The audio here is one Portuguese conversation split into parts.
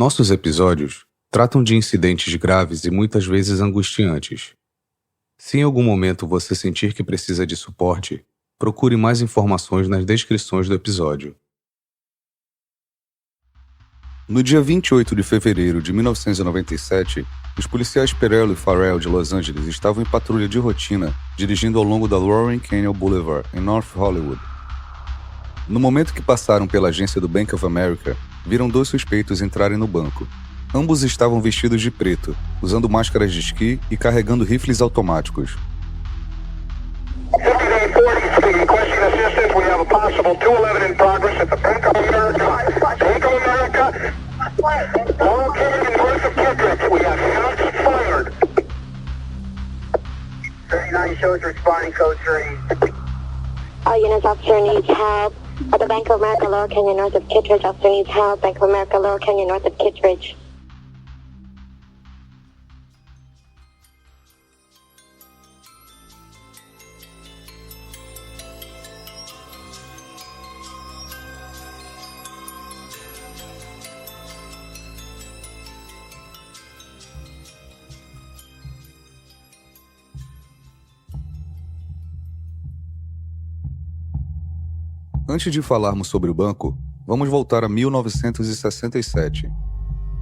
Nossos episódios tratam de incidentes graves e muitas vezes angustiantes. Se em algum momento você sentir que precisa de suporte, procure mais informações nas descrições do episódio. No dia 28 de fevereiro de 1997, os policiais Perello e Farrell de Los Angeles estavam em patrulha de rotina, dirigindo ao longo da Roaring Canyon Boulevard, em North Hollywood. No momento que passaram pela agência do Bank of America, viram dois suspeitos entrarem no banco. Ambos estavam vestidos de preto, usando máscaras de esqui e carregando rifles automáticos. All units, officer needs help. At the Bank of America, Lower Canyon, north of Kittredge. Officer needs help. Bank of America, Lower Canyon, north of Kittredge. Antes de falarmos sobre o banco, vamos voltar a 1967.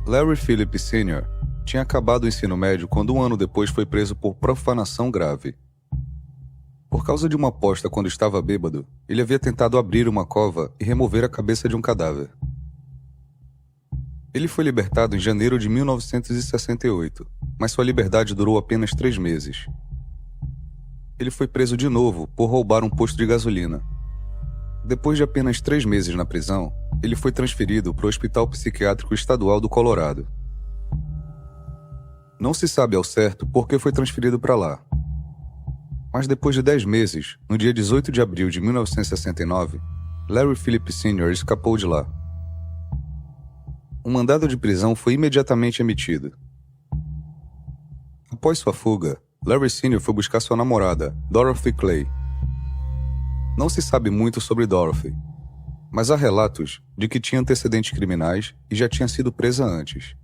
Larry Phillips Sr. tinha acabado o ensino médio quando um ano depois foi preso por profanação grave. Por causa de uma aposta quando estava bêbado, ele havia tentado abrir uma cova e remover a cabeça de um cadáver. Ele foi libertado em janeiro de 1968, mas sua liberdade durou apenas 3 meses. Ele foi preso de novo por roubar um posto de gasolina. Depois de apenas 3 meses na prisão, ele foi transferido para o Hospital Psiquiátrico Estadual do Colorado. Não se sabe ao certo por que foi transferido para lá. Mas depois de 10 meses, no dia 18 de abril de 1969, Larry Phillips Sr. escapou de lá. Um mandado de prisão foi imediatamente emitido. Após sua fuga, Larry Sr. foi buscar sua namorada, Dorothy Clay. Não se sabe muito sobre Dorothy, mas há relatos de que tinha antecedentes criminais e já tinha sido presa antes.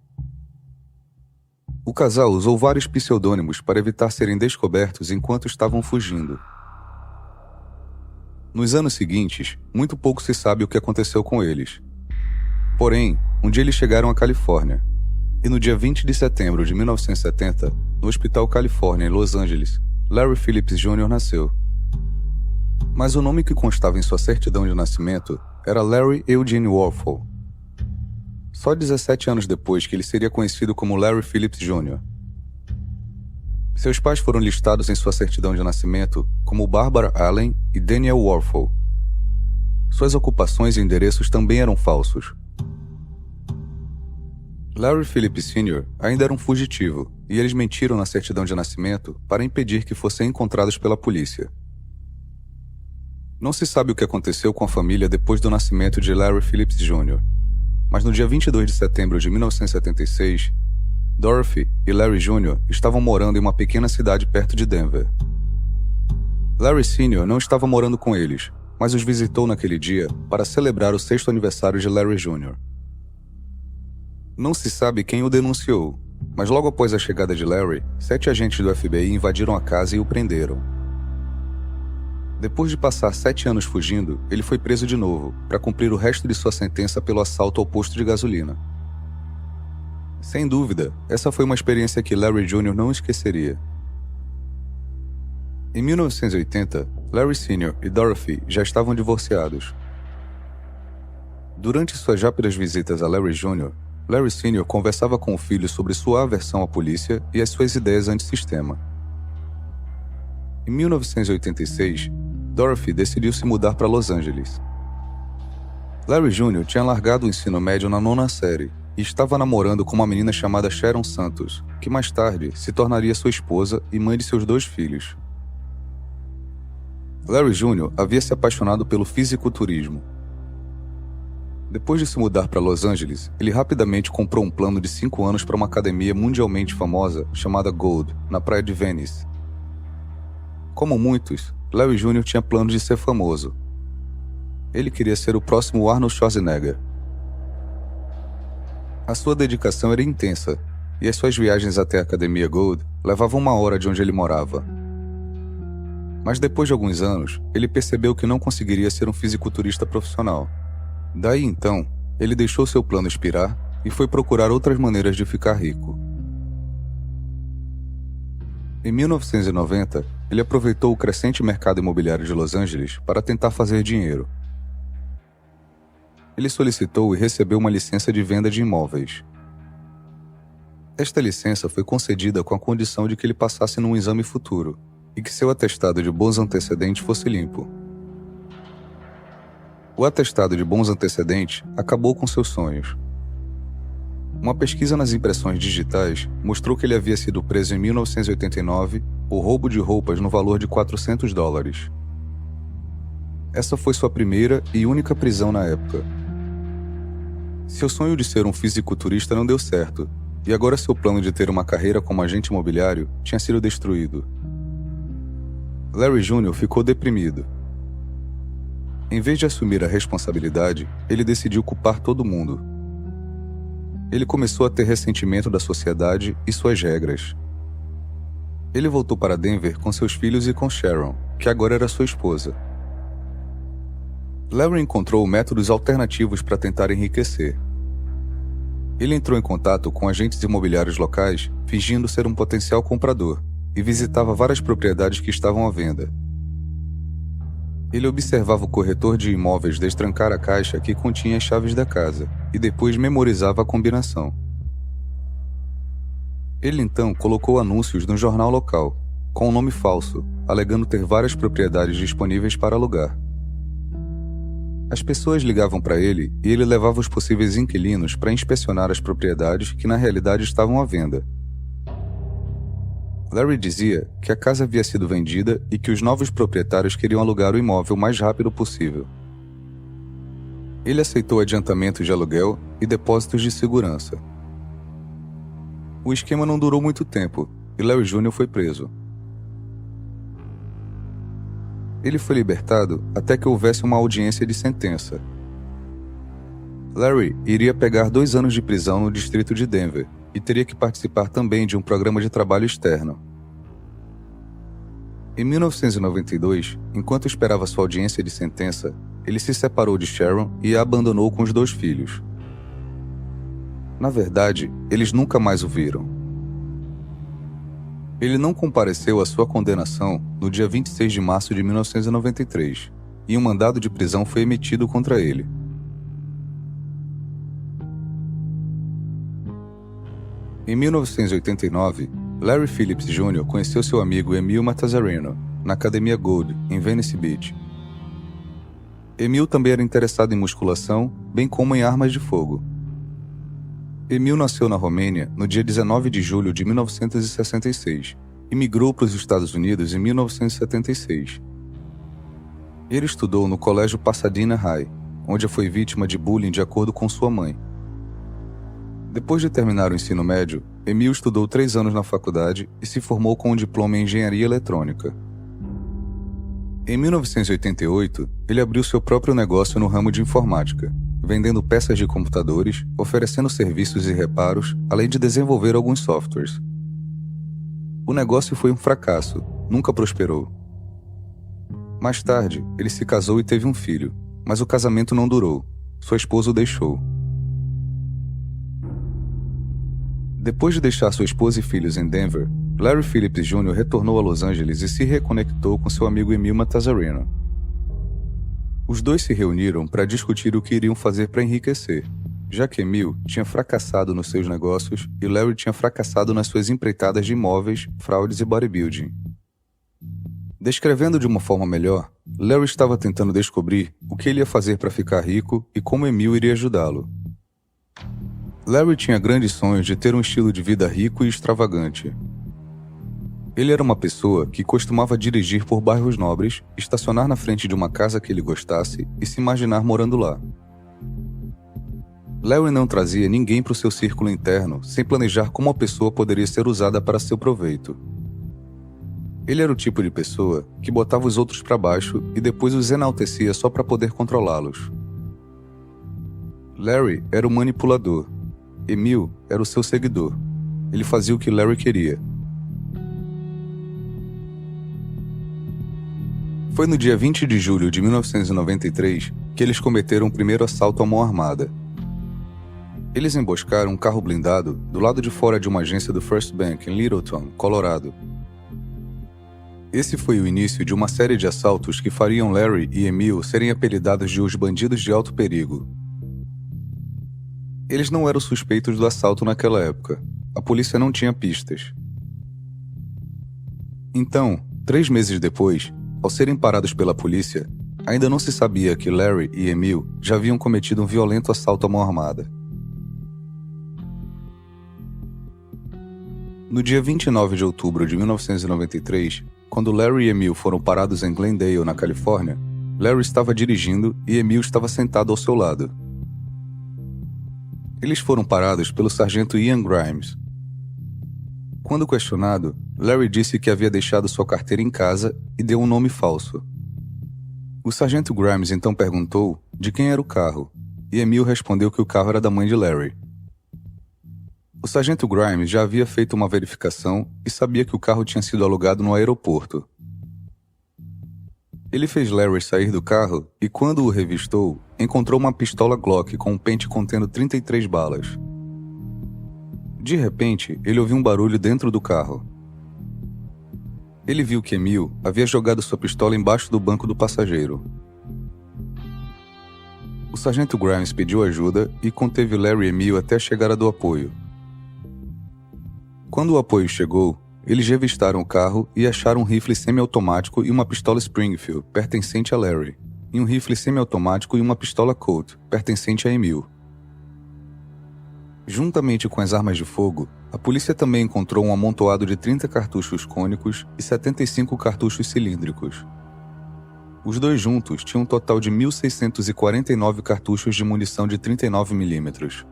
O casal usou vários pseudônimos para evitar serem descobertos enquanto estavam fugindo. Nos anos seguintes, muito pouco se sabe o que aconteceu com eles. Porém, um dia eles chegaram à Califórnia, e no dia 20 de setembro de 1970, no Hospital Califórnia, em Los Angeles, Larry Phillips Jr. nasceu. Mas o nome que constava em sua certidão de nascimento era Larry Eugene Warfel. Só 17 anos depois que ele seria conhecido como Larry Phillips Jr. Seus pais foram listados em sua certidão de nascimento como Barbara Allen e Daniel Warfel. Suas ocupações e endereços também eram falsos. Larry Phillips Sr. ainda era um fugitivo, e eles mentiram na certidão de nascimento para impedir que fossem encontrados pela polícia. Não se sabe o que aconteceu com a família depois do nascimento de Larry Phillips Jr., mas no dia 22 de setembro de 1976, Dorothy e Larry Jr. estavam morando em uma pequena cidade perto de Denver. Larry Sr. não estava morando com eles, mas os visitou naquele dia para celebrar o 6º aniversário de Larry Jr. Não se sabe quem o denunciou, mas logo após a chegada de Larry, 7 agentes do FBI invadiram a casa e o prenderam. Depois de passar 7 anos fugindo, ele foi preso de novo, para cumprir o resto de sua sentença pelo assalto ao posto de gasolina. Sem dúvida, essa foi uma experiência que Larry Jr. não esqueceria. Em 1980, Larry Sr. e Dorothy já estavam divorciados. Durante suas rápidas visitas a Larry Jr., Larry Sr. conversava com o filho sobre sua aversão à polícia e as suas ideias antissistema. Em 1986, Dorothy decidiu se mudar para Los Angeles. Larry Jr. tinha largado o ensino médio na 9ª série e estava namorando com uma menina chamada Sharon Santos, que mais tarde se tornaria sua esposa e mãe de seus 2 filhos. Larry Jr. havia se apaixonado pelo fisiculturismo. Depois de se mudar para Los Angeles, ele rapidamente comprou um plano de 5 anos para uma academia mundialmente famosa chamada Gold, na praia de Venice. Como muitos, Larry Jr. tinha planos de ser famoso. Ele queria ser o próximo Arnold Schwarzenegger. A sua dedicação era intensa, e as suas viagens até a Academia Gold levavam 1 hora de onde ele morava. Mas depois de alguns anos, ele percebeu que não conseguiria ser um fisiculturista profissional. Daí então, ele deixou seu plano expirar e foi procurar outras maneiras de ficar rico. Em 1990, ele aproveitou o crescente mercado imobiliário de Los Angeles para tentar fazer dinheiro. Ele solicitou e recebeu uma licença de venda de imóveis. Esta licença foi concedida com a condição de que ele passasse num exame futuro e que seu atestado de bons antecedentes fosse limpo. O atestado de bons antecedentes acabou com seus sonhos. Uma pesquisa nas impressões digitais mostrou que ele havia sido preso em 1989 por roubo de roupas no valor de $400. Essa foi sua primeira e única prisão na época. Seu sonho de ser um fisiculturista não deu certo, e agora seu plano de ter uma carreira como agente imobiliário tinha sido destruído. Larry Jr. ficou deprimido. Em vez de assumir a responsabilidade, ele decidiu culpar todo mundo. Ele começou a ter ressentimento da sociedade e suas regras. Ele voltou para Denver com seus filhos e com Sharon, que agora era sua esposa. Larry encontrou métodos alternativos para tentar enriquecer. Ele entrou em contato com agentes imobiliários locais, fingindo ser um potencial comprador, e visitava várias propriedades que estavam à venda. Ele observava o corretor de imóveis destrancar a caixa que continha as chaves da casa, e depois memorizava a combinação. Ele então colocou anúncios no jornal local, com um nome falso, alegando ter várias propriedades disponíveis para alugar. As pessoas ligavam para ele e ele levava os possíveis inquilinos para inspecionar as propriedades que na realidade estavam à venda. Larry dizia que a casa havia sido vendida e que os novos proprietários queriam alugar o imóvel o mais rápido possível. Ele aceitou adiantamentos de aluguel e depósitos de segurança. O esquema não durou muito tempo e Larry Jr. foi preso. Ele foi libertado até que houvesse uma audiência de sentença. Larry iria pegar 2 anos de prisão no distrito de Denver e teria que participar também de um programa de trabalho externo. Em 1992, enquanto esperava sua audiência de sentença, ele se separou de Sharon e a abandonou com os 2 filhos. Na verdade, eles nunca mais o viram. Ele não compareceu à sua condenação no dia 26 de março de 1993, e um mandado de prisão foi emitido contra ele. Em 1989, Larry Phillips Jr. conheceu seu amigo Emil Matazzarino na Academia Gold, em Venice Beach. Emil também era interessado em musculação, bem como em armas de fogo. Emil nasceu na Romênia no dia 19 de julho de 1966 e migrou para os Estados Unidos em 1976. Ele estudou no Colégio Pasadena High, onde foi vítima de bullying de acordo com sua mãe. Depois de terminar o ensino médio, Emil estudou 3 anos na faculdade e se formou com um diploma em engenharia eletrônica. Em 1988, ele abriu seu próprio negócio no ramo de informática, vendendo peças de computadores, oferecendo serviços e reparos, além de desenvolver alguns softwares. O negócio foi um fracasso, nunca prosperou. Mais tarde, ele se casou e teve um filho, mas o casamento não durou. Sua esposa o deixou. Depois de deixar sua esposa e filhos em Denver, Larry Phillips Jr. retornou a Los Angeles e se reconectou com seu amigo Emil Matazzarino. Os dois se reuniram para discutir o que iriam fazer para enriquecer, já que Emil tinha fracassado nos seus negócios e Larry tinha fracassado nas suas empreitadas de imóveis, fraudes e bodybuilding. Descrevendo de uma forma melhor, Larry estava tentando descobrir o que ele ia fazer para ficar rico e como Emil iria ajudá-lo. Larry tinha grandes sonhos de ter um estilo de vida rico e extravagante. Ele era uma pessoa que costumava dirigir por bairros nobres, estacionar na frente de uma casa que ele gostasse e se imaginar morando lá. Larry não trazia ninguém para o seu círculo interno sem planejar como a pessoa poderia ser usada para seu proveito. Ele era o tipo de pessoa que botava os outros para baixo e depois os enaltecia só para poder controlá-los. Larry era um manipulador. Emil era o seu seguidor. Ele fazia o que Larry queria. Foi no dia 20 de julho de 1993 que eles cometeram o primeiro assalto à mão armada. Eles emboscaram um carro blindado do lado de fora de uma agência do First Bank em Littleton, Colorado. Esse foi o início de uma série de assaltos que fariam Larry e Emil serem apelidados de os bandidos de alto perigo. Eles não eram suspeitos do assalto naquela época. A polícia não tinha pistas. Então, 3 meses depois, ao serem parados pela polícia, ainda não se sabia que Larry e Emil já haviam cometido um violento assalto à mão armada. No dia 29 de outubro de 1993, quando Larry e Emil foram parados em Glendale, na Califórnia, Larry estava dirigindo e Emil estava sentado ao seu lado. Eles foram parados pelo sargento Ian Grimes. Quando questionado, Larry disse que havia deixado sua carteira em casa e deu um nome falso. O sargento Grimes então perguntou de quem era o carro, e Emil respondeu que o carro era da mãe de Larry. O sargento Grimes já havia feito uma verificação e sabia que o carro tinha sido alugado no aeroporto. Ele fez Larry sair do carro e, quando o revistou, encontrou uma pistola Glock com um pente contendo 33 balas. De repente, ele ouviu um barulho dentro do carro. Ele viu que Emil havia jogado sua pistola embaixo do banco do passageiro. O sargento Grimes pediu ajuda e conteve Larry e Emil até a chegada do apoio. Quando o apoio chegou, eles revistaram o carro e acharam um rifle semiautomático e uma pistola Springfield, pertencente a Larry, e um rifle semiautomático e uma pistola Colt, pertencente a Emil. Juntamente com as armas de fogo, a polícia também encontrou um amontoado de 30 cartuchos cônicos e 75 cartuchos cilíndricos. Os dois juntos tinham um total de 1.649 cartuchos de munição de 39mm.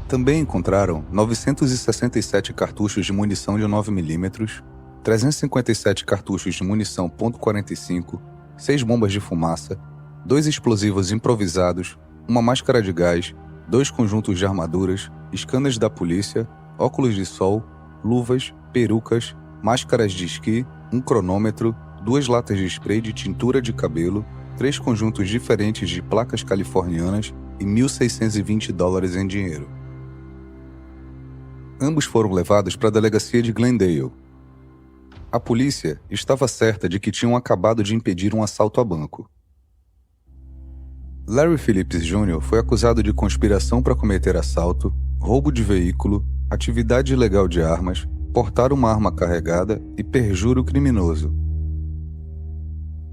Também encontraram 967 cartuchos de munição de 9mm, 357 cartuchos de munição .45, 6 bombas de fumaça, 2 explosivos improvisados, uma máscara de gás, 2 conjuntos de armaduras, scanners da polícia, óculos de sol, luvas, perucas, máscaras de esqui, um cronômetro, 2 latas de spray de tintura de cabelo, 3 conjuntos diferentes de placas californianas e $1.620 em dinheiro. Ambos foram levados para a delegacia de Glendale. A polícia estava certa de que tinham acabado de impedir um assalto a banco. Larry Phillips Jr. foi acusado de conspiração para cometer assalto, roubo de veículo, atividade ilegal de armas, portar uma arma carregada e perjúrio criminoso.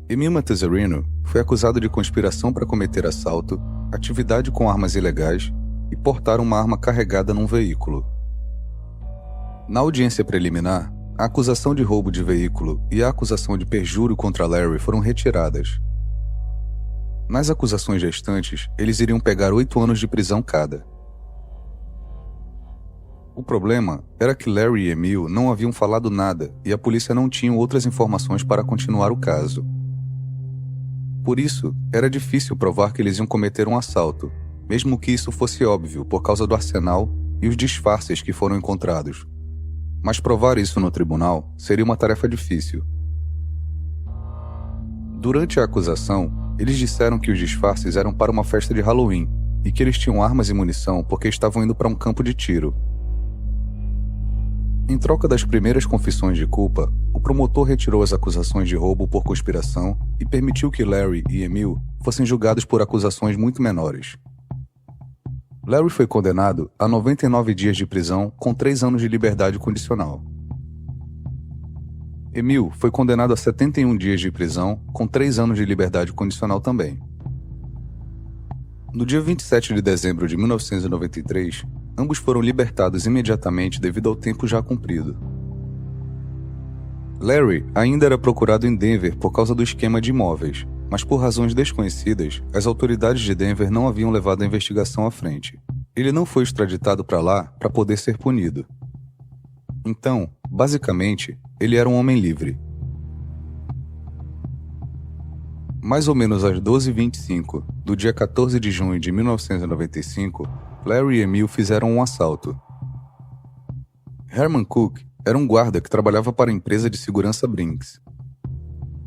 Emil Matezerino foi acusado de conspiração para cometer assalto, atividade com armas ilegais e portar uma arma carregada num veículo. Na audiência preliminar, a acusação de roubo de veículo e a acusação de perjúrio contra Larry foram retiradas. Nas acusações restantes, eles iriam pegar 8 anos de prisão cada. O problema era que Larry e Emil não haviam falado nada e a polícia não tinha outras informações para continuar o caso. Por isso, era difícil provar que eles iam cometer um assalto, mesmo que isso fosse óbvio por causa do arsenal e os disfarces que foram encontrados. Mas provar isso no tribunal seria uma tarefa difícil. Durante a acusação, eles disseram que os disfarces eram para uma festa de Halloween e que eles tinham armas e munição porque estavam indo para um campo de tiro. Em troca das primeiras confissões de culpa, o promotor retirou as acusações de roubo por conspiração e permitiu que Larry e Emil fossem julgados por acusações muito menores. Larry foi condenado a 99 dias de prisão com 3 anos de liberdade condicional. Emil foi condenado a 71 dias de prisão com 3 anos de liberdade condicional também. No dia 27 de dezembro de 1993, ambos foram libertados imediatamente devido ao tempo já cumprido. Larry ainda era procurado em Denver por causa do esquema de imóveis, mas por razões desconhecidas, as autoridades de Denver não haviam levado a investigação à frente. Ele não foi extraditado para lá para poder ser punido. Então, basicamente, ele era um homem livre. Mais ou menos às 12h25 do dia 14 de junho de 1995, Larry e Emil fizeram um assalto. Herman Cook era um guarda que trabalhava para a empresa de segurança Brinks.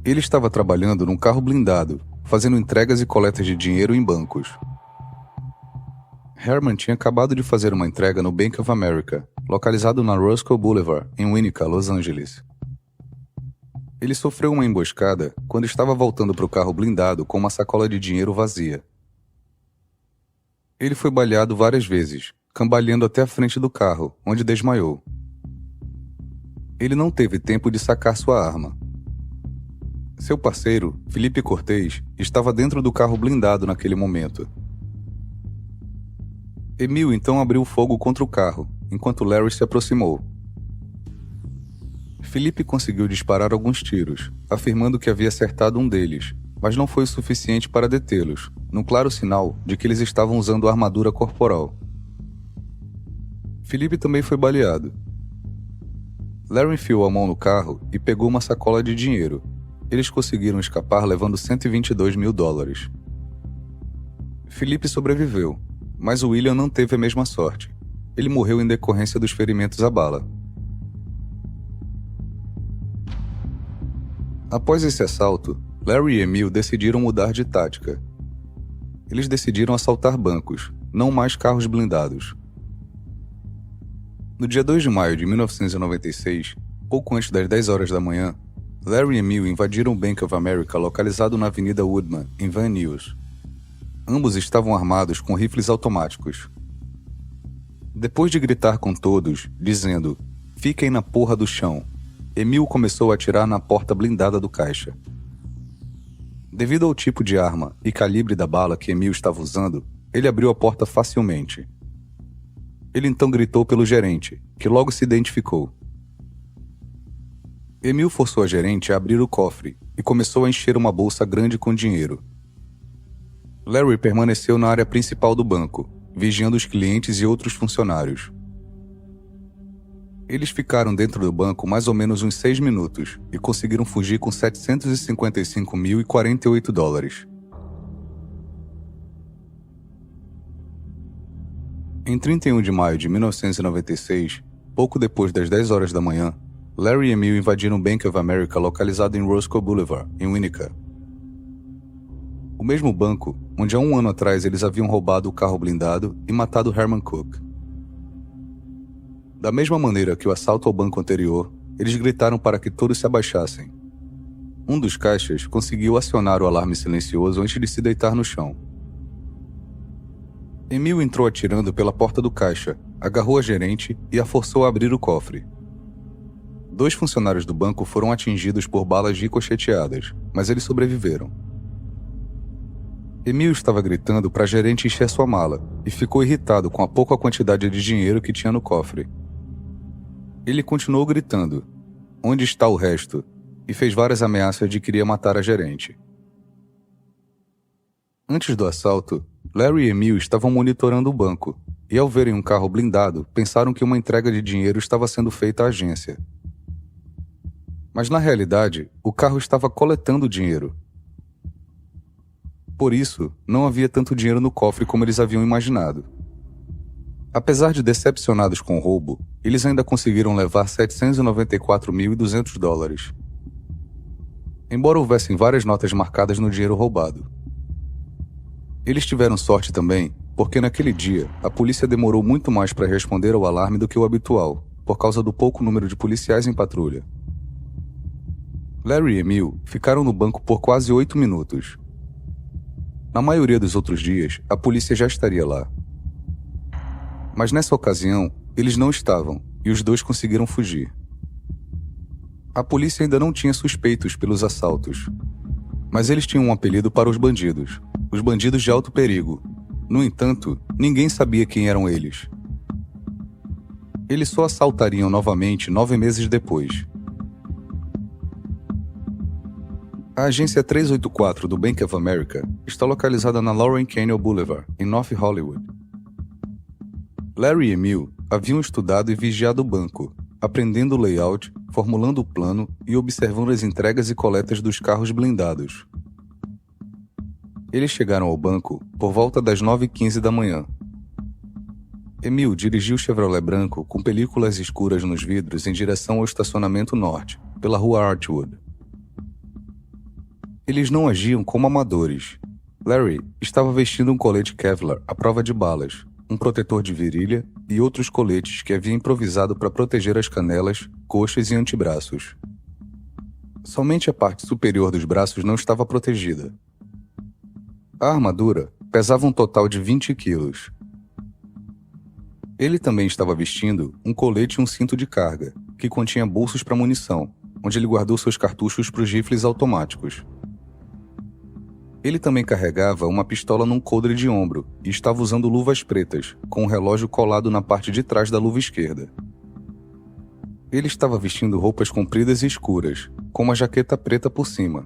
Ele estava trabalhando num carro blindado, fazendo entregas e coletas de dinheiro em bancos. Herman tinha acabado de fazer uma entrega no Bank of America, localizado na Roscoe Boulevard, em Winnetka, Los Angeles. Ele sofreu uma emboscada quando estava voltando para o carro blindado com uma sacola de dinheiro vazia. Ele foi baleado várias vezes, cambaleando até a frente do carro, onde desmaiou. Ele não teve tempo de sacar sua arma. Seu parceiro, Felipe Cortez, estava dentro do carro blindado naquele momento. Emil então abriu fogo contra o carro, enquanto Larry se aproximou. Felipe conseguiu disparar alguns tiros, afirmando que havia acertado um deles, mas não foi o suficiente para detê-los, num claro sinal de que eles estavam usando armadura corporal. Felipe também foi baleado. Larry enfiou a mão no carro e pegou uma sacola de dinheiro. Eles conseguiram escapar levando $122 mil. Felipe sobreviveu, mas William não teve a mesma sorte. Ele morreu em decorrência dos ferimentos à bala. Após esse assalto, Larry e Emil decidiram mudar de tática. Eles decidiram assaltar bancos, não mais carros blindados. No dia 2 de maio de 1996, pouco antes das 10 horas da manhã, Larry e Emil invadiram o Bank of America localizado na Avenida Woodman, em Van Nuys. Ambos estavam armados com rifles automáticos. Depois de gritar com todos, dizendo "Fiquem na porra do chão", Emil começou a atirar na porta blindada do caixa. Devido ao tipo de arma e calibre da bala que Emil estava usando, ele abriu a porta facilmente. Ele então gritou pelo gerente, que logo se identificou. Emil forçou a gerente a abrir o cofre e começou a encher uma bolsa grande com dinheiro. Larry permaneceu na área principal do banco, vigiando os clientes e outros funcionários. Eles ficaram dentro do banco mais ou menos uns 6 minutos e conseguiram fugir com $755.048. Em 31 de maio de 1996, pouco depois das 10 horas da manhã, Larry e Emil invadiram o Bank of America localizado em Roscoe Boulevard, em Winnetka. O mesmo banco onde há um ano atrás eles haviam roubado o carro blindado e matado Herman Cook. Da mesma maneira que o assalto ao banco anterior, eles gritaram para que todos se abaixassem. Um dos caixas conseguiu acionar o alarme silencioso antes de se deitar no chão. Emil entrou atirando pela porta do caixa, agarrou a gerente e a forçou a abrir o cofre. 2 funcionários do banco foram atingidos por balas ricocheteadas, mas eles sobreviveram. Emil estava gritando para a gerente encher sua mala e ficou irritado com a pouca quantidade de dinheiro que tinha no cofre. Ele continuou gritando, "Onde está o resto?" e fez várias ameaças de que iria matar a gerente. Antes do assalto, Larry e Emil estavam monitorando o banco e, ao verem um carro blindado, pensaram que uma entrega de dinheiro estava sendo feita à agência. Mas, na realidade, o carro estava coletando dinheiro. Por isso, não havia tanto dinheiro no cofre como eles haviam imaginado. Apesar de decepcionados com o roubo, eles ainda conseguiram levar $794.200. Embora houvessem várias notas marcadas no dinheiro roubado. Eles tiveram sorte também, porque naquele dia, a polícia demorou muito mais para responder ao alarme do que o habitual, por causa do pouco número de policiais em patrulha. Larry e Emil ficaram no banco por quase 8 minutos. Na maioria dos outros dias, a polícia já estaria lá. Mas nessa ocasião, eles não estavam, e os 2 conseguiram fugir. A polícia ainda não tinha suspeitos pelos assaltos, mas eles tinham um apelido para os bandidos de alto perigo. No entanto, ninguém sabia quem eram eles. Eles só assaltariam novamente 9 meses depois. A agência 384 do Bank of America está localizada na Lauren Canyon Boulevard, em North Hollywood. Larry e Emil haviam estudado e vigiado o banco, aprendendo o layout, formulando o plano e observando as entregas e coletas dos carros blindados. Eles chegaram ao banco por volta das 9h15 da manhã. Emil dirigiu o Chevrolet branco com películas escuras nos vidros em direção ao estacionamento norte, pela rua Archwood. Eles não agiam como amadores. Larry estava vestindo um colete Kevlar à prova de balas, um protetor de virilha e outros coletes que havia improvisado para proteger as canelas, coxas e antebraços. Somente a parte superior dos braços não estava protegida. A armadura pesava um total de 20 quilos. Ele também estava vestindo um colete e um cinto de carga, que continha bolsos para munição, onde ele guardou seus cartuchos para os rifles automáticos. Ele também carregava uma pistola num coldre de ombro e estava usando luvas pretas, com um relógio colado na parte de trás da luva esquerda. Ele estava vestindo roupas compridas e escuras, com uma jaqueta preta por cima.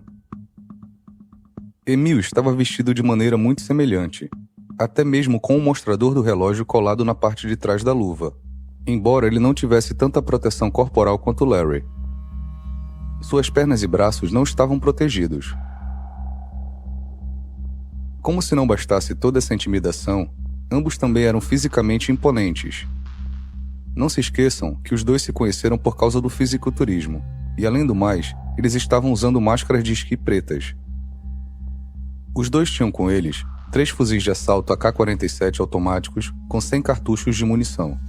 Emil estava vestido de maneira muito semelhante, até mesmo com o mostrador do relógio colado na parte de trás da luva, embora ele não tivesse tanta proteção corporal quanto Larry. Suas pernas e braços não estavam protegidos. Como se não bastasse toda essa intimidação, ambos também eram fisicamente imponentes. Não se esqueçam que os dois se conheceram por causa do fisiculturismo, e além do mais, eles estavam usando máscaras de esqui pretas. Os dois tinham com eles 3 fuzis de assalto AK-47 automáticos com 100 cartuchos de munição.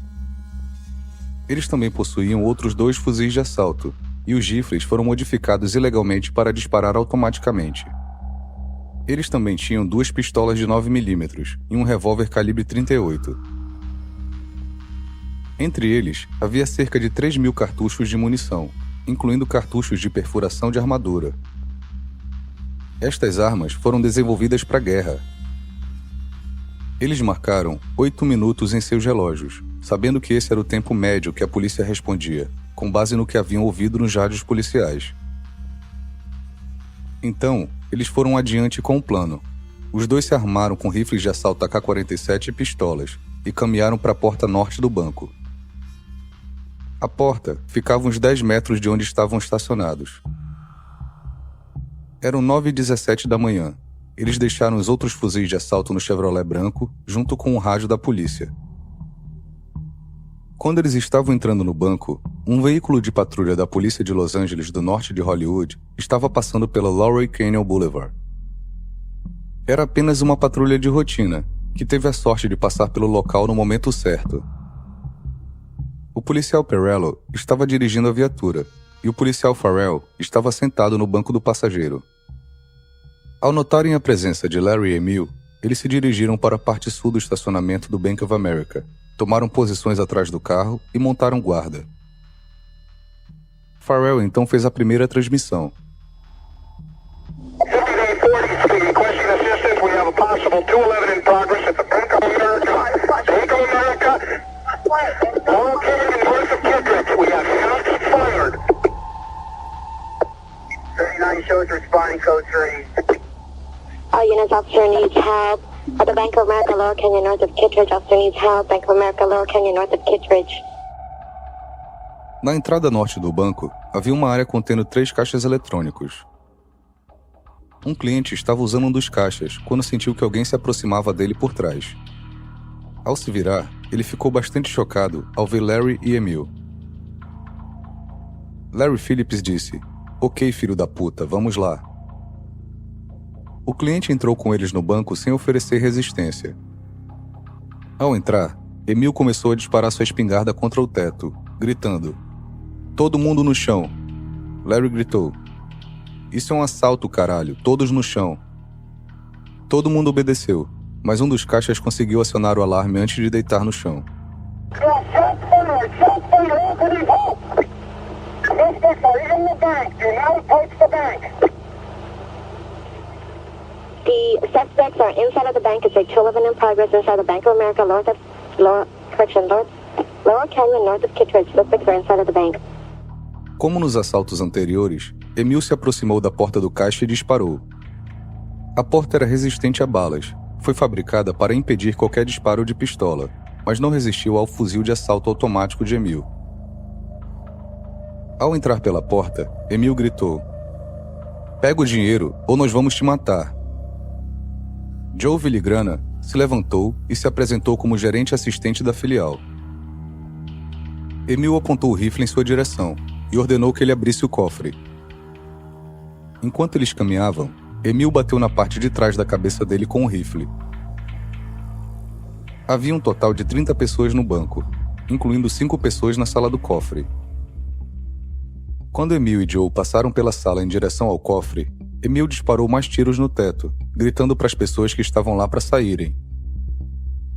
Eles também possuíam outros 2 fuzis de assalto, e os rifles foram modificados ilegalmente para disparar automaticamente. Eles também tinham 2 pistolas de 9mm e um revólver calibre 38. Entre eles, havia cerca de 3.000 cartuchos de munição, incluindo cartuchos de perfuração de armadura. Estas armas foram desenvolvidas para a guerra. Eles marcaram 8 minutos em seus relógios, sabendo que esse era o tempo médio que a polícia respondia, com base no que haviam ouvido nos rádios policiais. Então, eles foram adiante com o plano. Os dois se armaram com rifles de assalto AK-47 e pistolas, e caminharam para a porta norte do banco. A porta ficava uns 10 metros de onde estavam estacionados. Eram 9h17 da manhã. Eles deixaram os outros fuzis de assalto no Chevrolet branco, junto com o rádio da polícia. Quando eles estavam entrando no banco, um veículo de patrulha da polícia de Los Angeles do norte de Hollywood estava passando pela Laurel Canyon Boulevard. Era apenas uma patrulha de rotina, que teve a sorte de passar pelo local no momento certo. O policial Perello estava dirigindo a viatura, e o policial Farrell estava sentado no banco do passageiro. Ao notarem a presença de Larry e Emil, eles se dirigiram para a parte sul do estacionamento do Bank of America, tomaram posições atrás do carro e montaram guarda. Farrell então fez a primeira transmissão. All units, officer needs help. At the Bank of America, Lower Canyon, north of Kittredge. Officer needs help. Bank of America, Lower Canyon, north of Kittredge. Na entrada norte do banco, havia uma área contendo 3 caixas eletrônicos. Um cliente estava usando um dos caixas quando sentiu que alguém se aproximava dele por trás. Ao se virar, ele ficou bastante chocado ao ver Larry e Emil. Larry Phillips disse: "Ok, filho da puta, vamos lá." O cliente entrou com eles no banco sem oferecer resistência. Ao entrar, Emil começou a disparar sua espingarda contra o teto, gritando: "Todo mundo no chão!" Larry gritou: "Isso é um assalto, caralho, todos no chão." Todo mundo obedeceu, mas um dos caixas conseguiu acionar o alarme antes de deitar no chão. The suspects are inside of the bank. It's a 211 in progress inside the Bank of America, Lower Canyon, north of Kittredge. Suspects are inside of the bank. Como nos assaltos anteriores, Emil se aproximou da porta do caixa e disparou. A porta era resistente a balas. Foi fabricada para impedir qualquer disparo de pistola, mas não resistiu ao fuzil de assalto automático de Emil. Ao entrar pela porta, Emil gritou: "Pega o dinheiro ou nós vamos te matar." Joe Viligrana, se levantou e se apresentou como gerente assistente da filial. Emil apontou o rifle em sua direção e ordenou que ele abrisse o cofre. Enquanto eles caminhavam, Emil bateu na parte de trás da cabeça dele com o rifle. Havia um total de 30 pessoas no banco, incluindo 5 pessoas na sala do cofre. Quando Emil e Joe passaram pela sala em direção ao cofre, Emil disparou mais tiros no teto, gritando para as pessoas que estavam lá para saírem.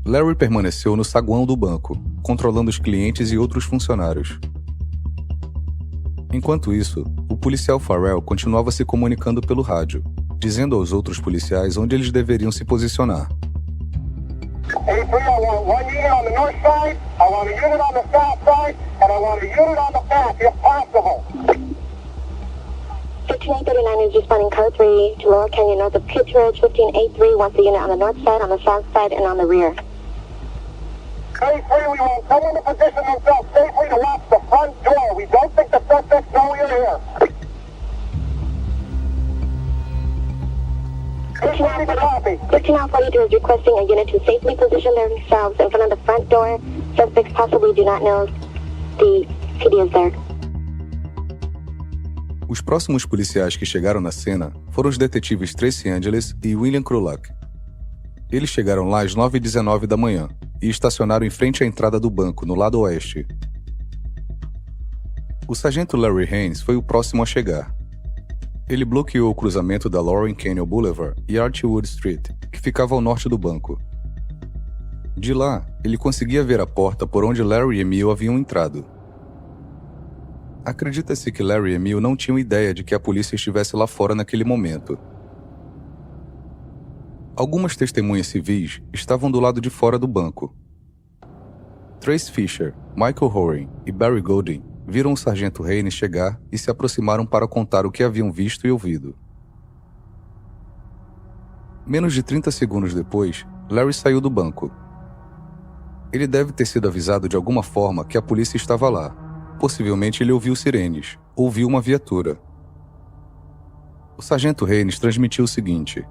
Larry permaneceu no saguão do banco, controlando os clientes e outros funcionários. Enquanto isso, o policial Farrell continuava se comunicando pelo rádio, dizendo aos outros policiais onde eles deveriam se posicionar. A3, I want one unit on the north side, I want a unit on the south side, and I want a unit on the back, if possible. 15839 is responding code 3 to Lower Canyon north of Kittredge. 1583 wants a unit on the north side, on the south side, and on the rear. A3, we want someone to position themselves safely to watch the front door. We don't think the suspects know you're here. 15942 is requesting a unit to safely position themselves in front of the front door. Suspects possibly do not know the PD is there. Os próximos policiais que chegaram na cena foram os detetives Tracy Angeles e William Krulak. Eles chegaram lá às 9h19 da manhã e estacionaram em frente à entrada do banco, no lado oeste. O sargento Larry Haynes foi o próximo a chegar. Ele bloqueou o cruzamento da Lauren Canyon Boulevard e Archwood Street, que ficava ao norte do banco. De lá, ele conseguia ver a porta por onde Larry e Emil haviam entrado. Acredita-se que Larry e Emil não tinham ideia de que a polícia estivesse lá fora naquele momento. Algumas testemunhas civis estavam do lado de fora do banco. Trace Fisher, Michael Horan e Barry Golding viram o sargento Haynes chegar e se aproximaram para contar o que haviam visto e ouvido. Menos de 30 segundos depois, Larry saiu do banco. Ele deve ter sido avisado de alguma forma que a polícia estava lá. Possivelmente ele ouviu sirenes, ou viu uma viatura. O sargento Haynes transmitiu o seguinte: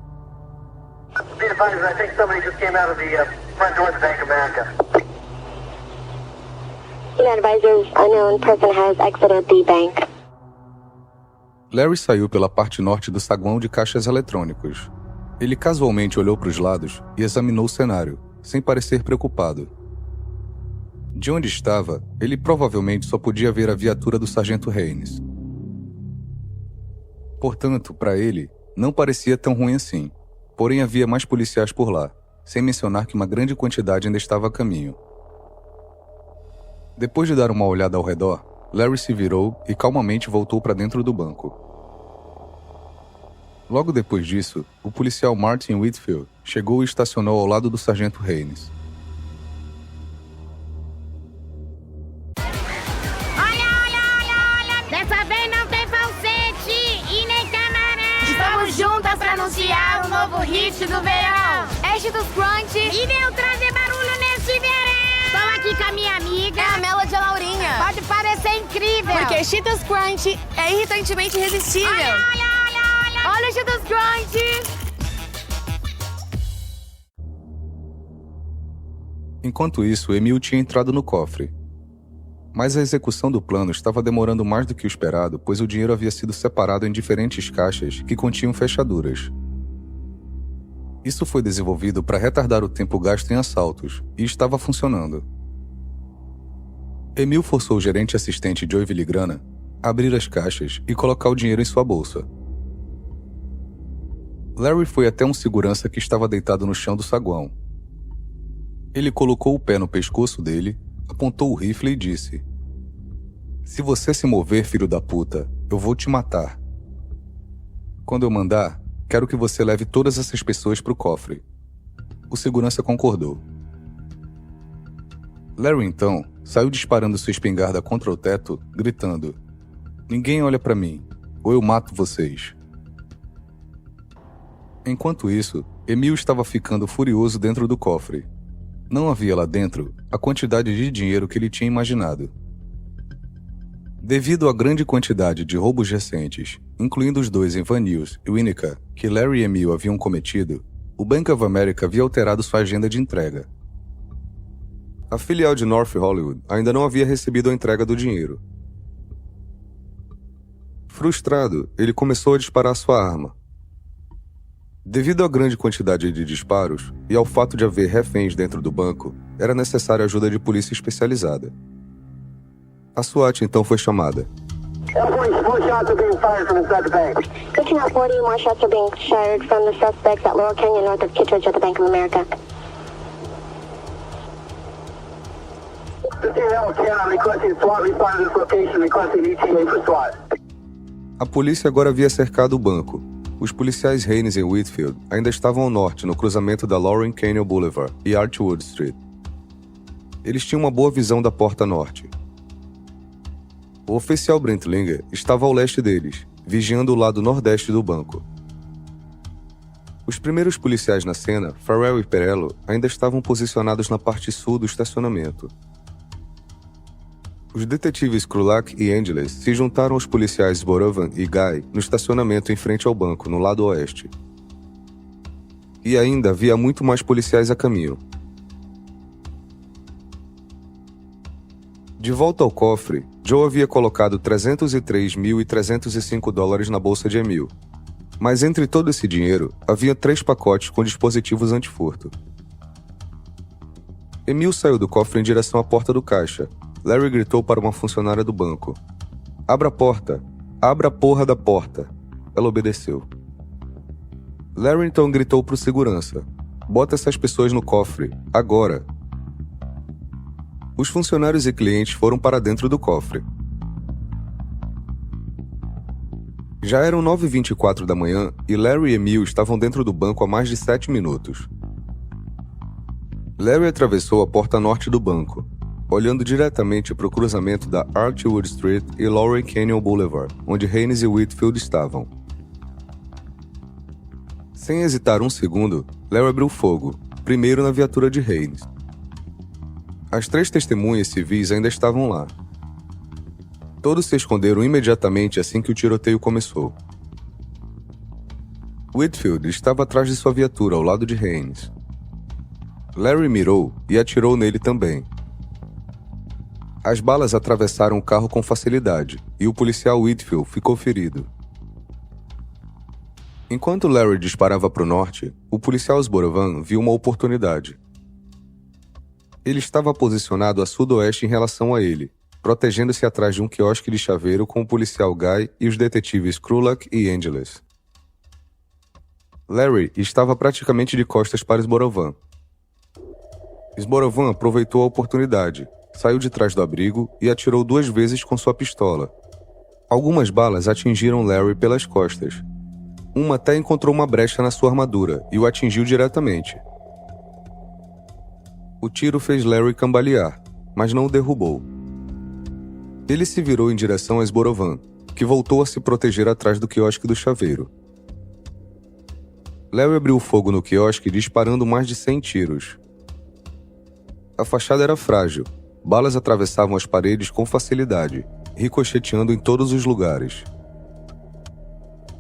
Be advised, I think somebody just came out of the front door of the Bank of America. Unit advisors, unknown person has exited the bank. Larry saiu pela parte norte do saguão de caixas eletrônicos. Ele casualmente olhou para os lados e examinou o cenário, sem parecer preocupado. De onde estava, ele provavelmente só podia ver a viatura do sargento Haynes. Portanto, para ele, não parecia tão ruim assim. Porém, havia mais policiais por lá, sem mencionar que uma grande quantidade ainda estava a caminho. Depois de dar uma olhada ao redor, Larry se virou e calmamente voltou para dentro do banco. Logo depois disso, o policial Martin Whitfield chegou e estacionou ao lado do sargento Haynes. Olha! Dessa vez não tem falsete e nem camarão! Estamos juntas pra anunciar o novo hit do verão! É Cheetos Crunch e veio trazer barulho nesse verão! Estou aqui com a minha amiga... É a Melody e a Laurinha. Pode parecer incrível! Porque Cheetos Crunch é irritantemente irresistível. Olha o Cheetos Crunch! Enquanto isso, Emil tinha entrado no cofre. Mas a execução do plano estava demorando mais do que o esperado, pois o dinheiro havia sido separado em diferentes caixas que continham fechaduras. Isso foi desenvolvido para retardar o tempo gasto em assaltos, e estava funcionando. Emil forçou o gerente assistente Joey Viligrana a abrir as caixas e colocar o dinheiro em sua bolsa. Larry foi até um segurança que estava deitado no chão do saguão. Ele colocou o pé no pescoço dele, apontou o rifle e disse: "Se você se mover, filho da puta, eu vou te matar. Quando eu mandar, quero que você leve todas essas pessoas para o cofre." O segurança concordou. Larry, então, saiu disparando sua espingarda contra o teto, gritando: "Ninguém olha para mim, ou eu mato vocês." Enquanto isso, Emil estava ficando furioso dentro do cofre. Não havia lá dentro a quantidade de dinheiro que ele tinha imaginado. Devido à grande quantidade de roubos recentes, incluindo os dois em Van Nuys e Winnetka, que Larry e Emil haviam cometido, o Bank of America havia alterado sua agenda de entrega. A filial de North Hollywood ainda não havia recebido a entrega do dinheiro. Frustrado, ele começou a disparar sua arma. Devido à grande quantidade de disparos e ao fato de haver reféns dentro do banco, era necessária a ajuda de polícia especializada. A SWAT então foi chamada. More shots are being fired from inside the bank. Good 40, more shots are being fired from the suspects at Laurel Canyon north of Kittredge at the Bank of America. 15 L Cannon requesting SWAT respond to this location, requesting ETA for SWAT. A polícia agora havia cercado o banco. Os policiais Haynes e Whitfield ainda estavam ao norte, no cruzamento da Laurel Canyon Boulevard e Archwood Street. Eles tinham uma boa visão da porta norte. O oficial Brentlinger estava ao leste deles, vigiando o lado nordeste do banco. Os primeiros policiais na cena, Farrell e Perello, ainda estavam posicionados na parte sul do estacionamento. Os detetives Krulak e Angeles se juntaram aos policiais Borovan e Guy no estacionamento em frente ao banco, no lado oeste. E ainda havia muito mais policiais a caminho. De volta ao cofre, Joe havia colocado $303.305 na bolsa de Emil. Mas entre todo esse dinheiro, havia 3 pacotes com dispositivos antifurto. Emil saiu do cofre em direção à porta do caixa. Larry gritou para uma funcionária do banco. Abra a porta! Abra a porra da porta! Ela obedeceu. Larry então gritou para o segurança. Bota essas pessoas no cofre, agora! Os funcionários e clientes foram para dentro do cofre. Já eram 9h24 da manhã e Larry e Emil estavam dentro do banco há mais de 7 minutos. Larry atravessou a porta norte do banco, olhando diretamente para o cruzamento da Archwood Street e Laurel Canyon Boulevard, onde Haynes e Whitfield estavam. Sem hesitar um segundo, Larry abriu fogo, primeiro na viatura de Haynes. As 3 testemunhas civis ainda estavam lá. Todos se esconderam imediatamente assim que o tiroteio começou. Whitfield estava atrás de sua viatura ao lado de Haynes. Larry mirou e atirou nele também. As balas atravessaram o carro com facilidade e o policial Whitfield ficou ferido. Enquanto Larry disparava para o norte, o policial Sborovan viu uma oportunidade. Ele estava posicionado a sudoeste em relação a ele, protegendo-se atrás de um quiosque de chaveiro com o policial Guy e os detetives Krulak e Angeles. Larry estava praticamente de costas para Sborovan. Sborovan aproveitou a oportunidade, saiu de trás do abrigo e atirou 2 vezes com sua pistola. Algumas balas atingiram Larry pelas costas. Uma até encontrou uma brecha na sua armadura e o atingiu diretamente. O tiro fez Larry cambalear, mas não o derrubou. Ele se virou em direção a Sborovan, que voltou a se proteger atrás do quiosque do chaveiro. Larry abriu fogo no quiosque disparando mais de 100 tiros. A fachada era frágil, balas atravessavam as paredes com facilidade, ricocheteando em todos os lugares.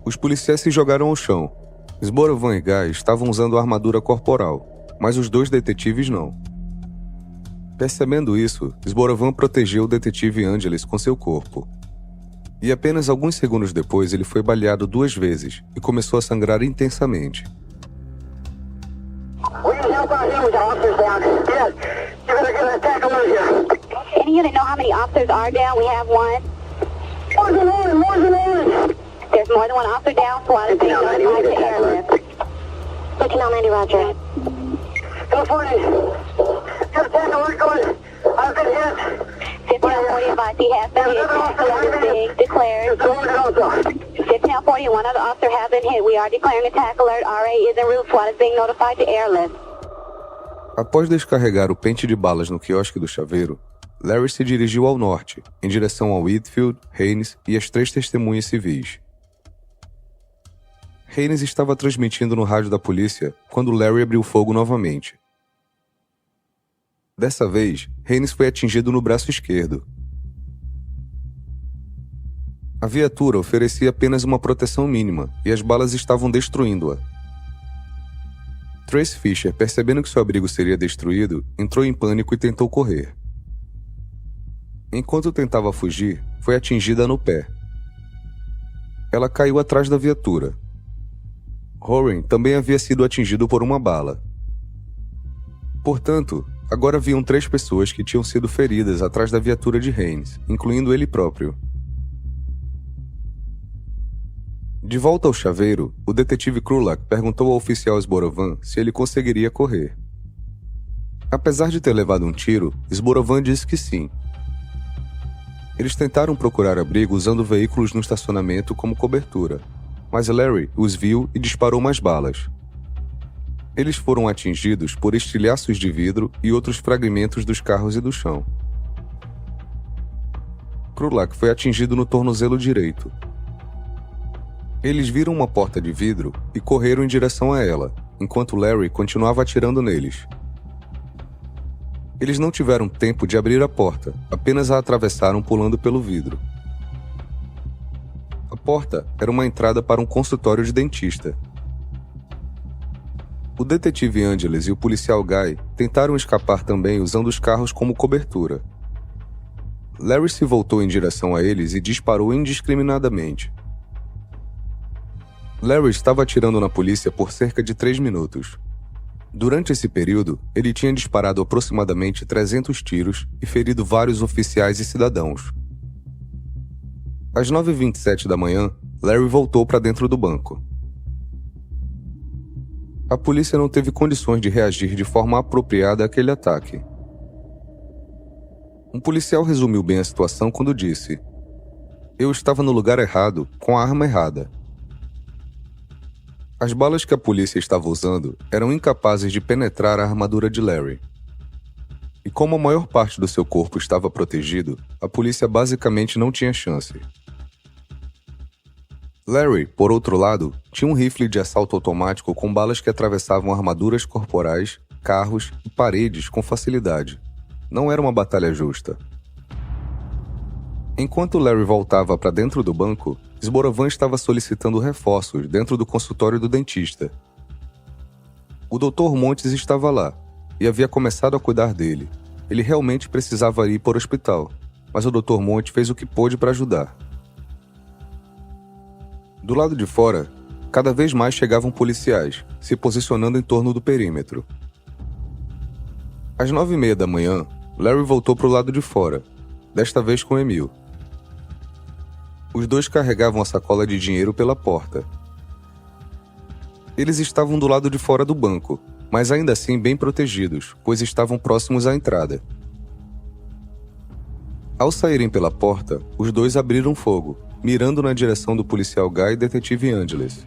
Os policiais se jogaram ao chão. Sborovan e Guy estavam usando a armadura corporal, mas os 2 detetives não. Percebendo isso, Sborovan protegeu o detetive Angeles com seu corpo. E apenas alguns segundos depois ele foi baleado 2 vezes e começou a sangrar intensamente. We can help out here with the officers down. Yes, you better get an attack alert here. Any unit know how many officers are down? We have 1. More than one. There's more than 1 officer down. SWAT is being notified to airlift. 1590, Roger. California, get attack alert going. I've been hit. 1540 advised he has been hit. SWAT is being declared. 1540, 1 other officer has been hit. We are declaring attack alert. RA is en route. SWAT is being notified to airlift. Após descarregar o pente de balas no quiosque do chaveiro, Larry se dirigiu ao norte, em direção a Whitfield, Haynes e as 3 testemunhas civis. Haynes estava transmitindo no rádio da polícia quando Larry abriu fogo novamente. Dessa vez, Haynes foi atingido no braço esquerdo. A viatura oferecia apenas uma proteção mínima e as balas estavam destruindo-a. Trace Fisher, percebendo que seu abrigo seria destruído, entrou em pânico e tentou correr. Enquanto tentava fugir, foi atingida no pé. Ela caiu atrás da viatura. Horan também havia sido atingido por uma bala. Portanto, agora haviam 3 pessoas que tinham sido feridas atrás da viatura de Haynes, incluindo ele próprio. De volta ao chaveiro, o detetive Krulak perguntou ao oficial Sborovan se ele conseguiria correr. Apesar de ter levado um tiro, Sborovan disse que sim. Eles tentaram procurar abrigo usando veículos no estacionamento como cobertura, mas Larry os viu e disparou mais balas. Eles foram atingidos por estilhaços de vidro e outros fragmentos dos carros e do chão. Krulak foi atingido no tornozelo direito. Eles viram uma porta de vidro e correram em direção a ela, enquanto Larry continuava atirando neles. Eles não tiveram tempo de abrir a porta, apenas a atravessaram pulando pelo vidro. A porta era uma entrada para um consultório de dentista. O detetive Angeles e o policial Guy tentaram escapar também usando os carros como cobertura. Larry se voltou em direção a eles e disparou indiscriminadamente. Larry estava atirando na polícia por cerca de 3 minutos. Durante esse período, ele tinha disparado aproximadamente 300 tiros e ferido vários oficiais e cidadãos. Às 9h27 da manhã, Larry voltou para dentro do banco. A polícia não teve condições de reagir de forma apropriada àquele ataque. Um policial resumiu bem a situação quando disse: "Eu estava no lugar errado, com a arma errada." As balas que a polícia estava usando eram incapazes de penetrar a armadura de Larry. E como a maior parte do seu corpo estava protegido, a polícia basicamente não tinha chance. Larry, por outro lado, tinha um rifle de assalto automático com balas que atravessavam armaduras corporais, carros e paredes com facilidade. Não era uma batalha justa. Enquanto Larry voltava para dentro do banco, Sborovan estava solicitando reforços dentro do consultório do dentista. O Dr. Montes estava lá e havia começado a cuidar dele. Ele realmente precisava ir para o hospital, mas o Dr. Montes fez o que pôde para ajudar. Do lado de fora, cada vez mais chegavam policiais, se posicionando em torno do perímetro. Às 9h30 da manhã, Larry voltou para o lado de fora, desta vez com Emil. Os dois carregavam a sacola de dinheiro pela porta. Eles estavam do lado de fora do banco, mas ainda assim bem protegidos, pois estavam próximos à entrada. Ao saírem pela porta, os dois abriram fogo, mirando na direção do policial Guy e detetive Angeles.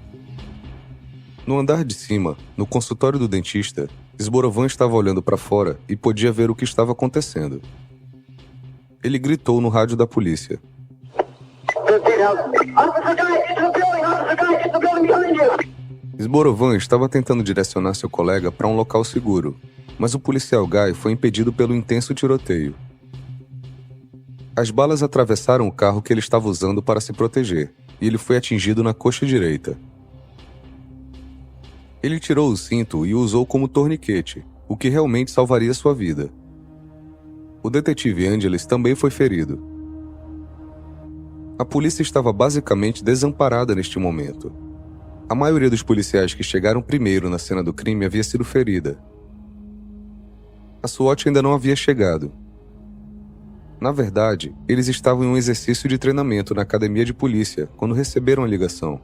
No andar de cima, no consultório do dentista, Sborovan estava olhando para fora e podia ver o que estava acontecendo. Ele gritou no rádio da polícia: Sborovan estava tentando direcionar seu colega para um local seguro, mas o policial Guy foi impedido pelo intenso tiroteio. As balas atravessaram o carro que ele estava usando para se proteger, e ele foi atingido na coxa direita. Ele tirou o cinto e o usou como torniquete, o que realmente salvaria sua vida. O detetive Angeles também foi ferido. A polícia estava basicamente desamparada neste momento. A maioria dos policiais que chegaram primeiro na cena do crime havia sido ferida. A SWAT ainda não havia chegado. Na verdade, eles estavam em um exercício de treinamento na academia de polícia quando receberam a ligação.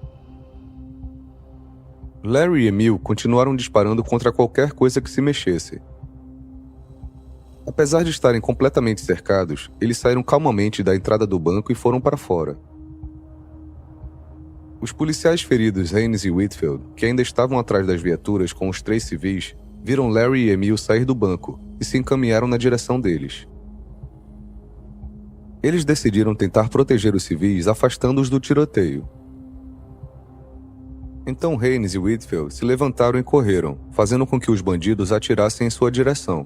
Larry e Emil continuaram disparando contra qualquer coisa que se mexesse. Apesar de estarem completamente cercados, eles saíram calmamente da entrada do banco e foram para fora. Os policiais feridos Haynes e Whitfield, que ainda estavam atrás das viaturas com os 3 civis, viram Larry e Emil sair do banco e se encaminharam na direção deles. Eles decidiram tentar proteger os civis afastando-os do tiroteio. Então Haynes e Whitfield se levantaram e correram, fazendo com que os bandidos atirassem em sua direção.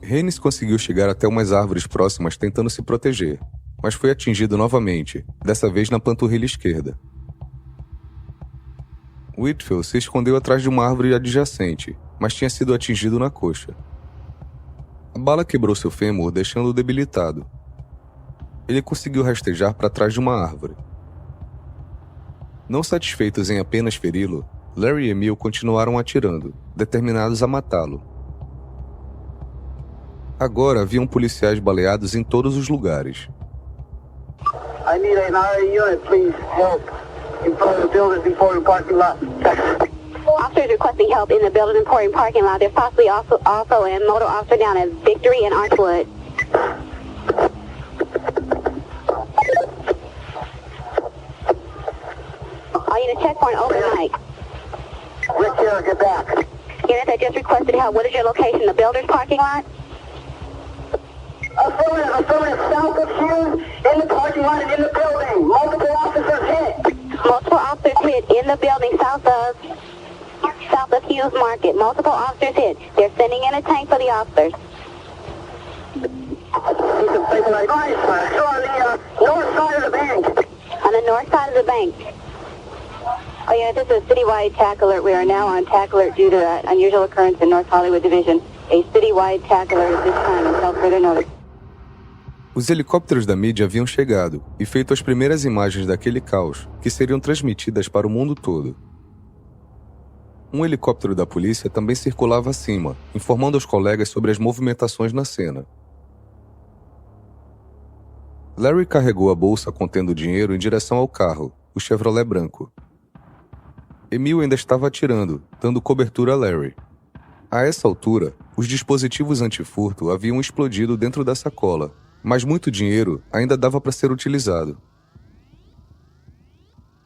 Haynes conseguiu chegar até umas árvores próximas tentando se proteger, mas foi atingido novamente, dessa vez na panturrilha esquerda. Whitfield se escondeu atrás de uma árvore adjacente, mas tinha sido atingido na coxa. A bala quebrou seu fêmur, deixando-o debilitado. Ele conseguiu rastejar para trás de uma árvore. Não satisfeitos em apenas feri-lo, Larry e Emil continuaram atirando, determinados a matá-lo. Agora haviam policiais baleados em todos os lugares. I need an RA unit, please. Help. In front of the building before the parking lot. Officers requesting help in the Builders Emporium parking lot. There's possibly also a motor officer down at Victory and Archwood. I need a checkpoint overnight. Rick here, get back. Unit that just requested help. What is your location? The Builders parking lot? Affirmative, south of Hughes, in the parking lot and in the building. Multiple officers hit. Multiple officers hit in the building south of Hughes Market. Multiple officers hit. They're sending in a tank for the officers. Nice. So on the north side of the bank. On the north side of the bank. Oh yeah, this is a citywide TAC alert. We are now on TAC alert due to an unusual occurrence in North Hollywood Division. A citywide TAC alert at this time until further notice. Os helicópteros da mídia haviam chegado e feito as primeiras imagens daquele caos, que seriam transmitidas para o mundo todo. Um helicóptero da polícia também circulava acima, informando aos colegas sobre as movimentações na cena. Larry carregou a bolsa contendo dinheiro em direção ao carro, o Chevrolet branco. Emil ainda estava atirando, dando cobertura a Larry. A essa altura, os dispositivos antifurto haviam explodido dentro da sacola, mas muito dinheiro ainda dava para ser utilizado.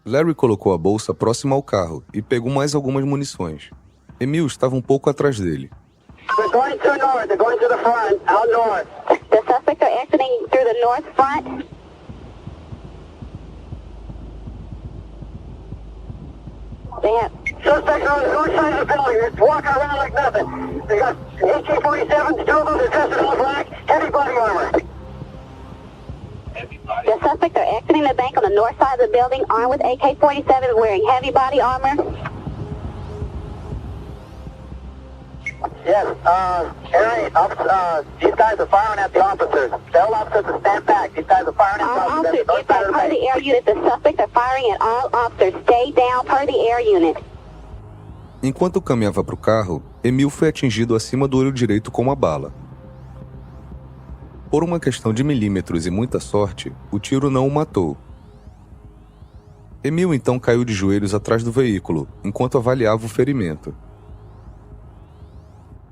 Larry colocou a bolsa próxima ao carro e pegou mais algumas munições. Emil estava um pouco atrás dele. They're going to north. They're going to the front, out north. The suspects are exiting through the north front. They have... Suspects are on the north side of the building. They're walking around like nothing. They got AK-47s, two of them, they're dressed in all black, heavy body armor. The suspects are exiting the bank on the north side of the building, armed with AK-47s, wearing heavy body armor. Yes, Harry, these guys are firing at the officers. Tell officers to stand back. These guys are firing at the All officers. officers, get back per the air unit. The suspects are firing at all officers. Stay down per the air unit. Enquanto caminhava para o carro, Emil foi atingido acima do olho direito com uma bala. Por uma questão de milímetros e muita sorte, o tiro não o matou. Emil então caiu de joelhos atrás do veículo, enquanto avaliava o ferimento.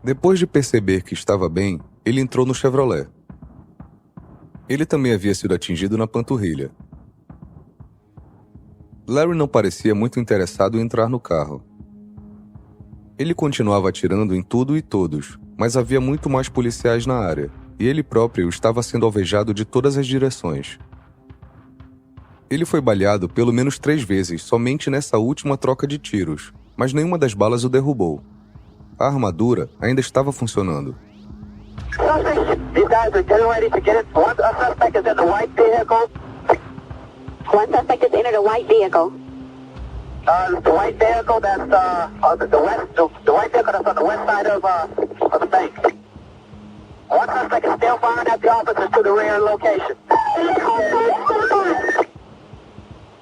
Depois de perceber que estava bem, ele entrou no Chevrolet. Ele também havia sido atingido na panturrilha. Larry não parecia muito interessado em entrar no carro. Ele continuava atirando em tudo e todos, mas havia muito mais policiais na área, e ele próprio estava sendo alvejado de todas as direções. Ele foi baleado pelo menos 3 vezes somente nessa última troca de tiros, mas nenhuma das balas o derrubou. A armadura ainda estava funcionando. These guys are getting ready to get it. One suspect is in the white vehicle. One suspect has entered a white vehicle. The white vehicle that's the white vehicle that's on the west side of the bank. One suspect is still firing at the officers to the rear location.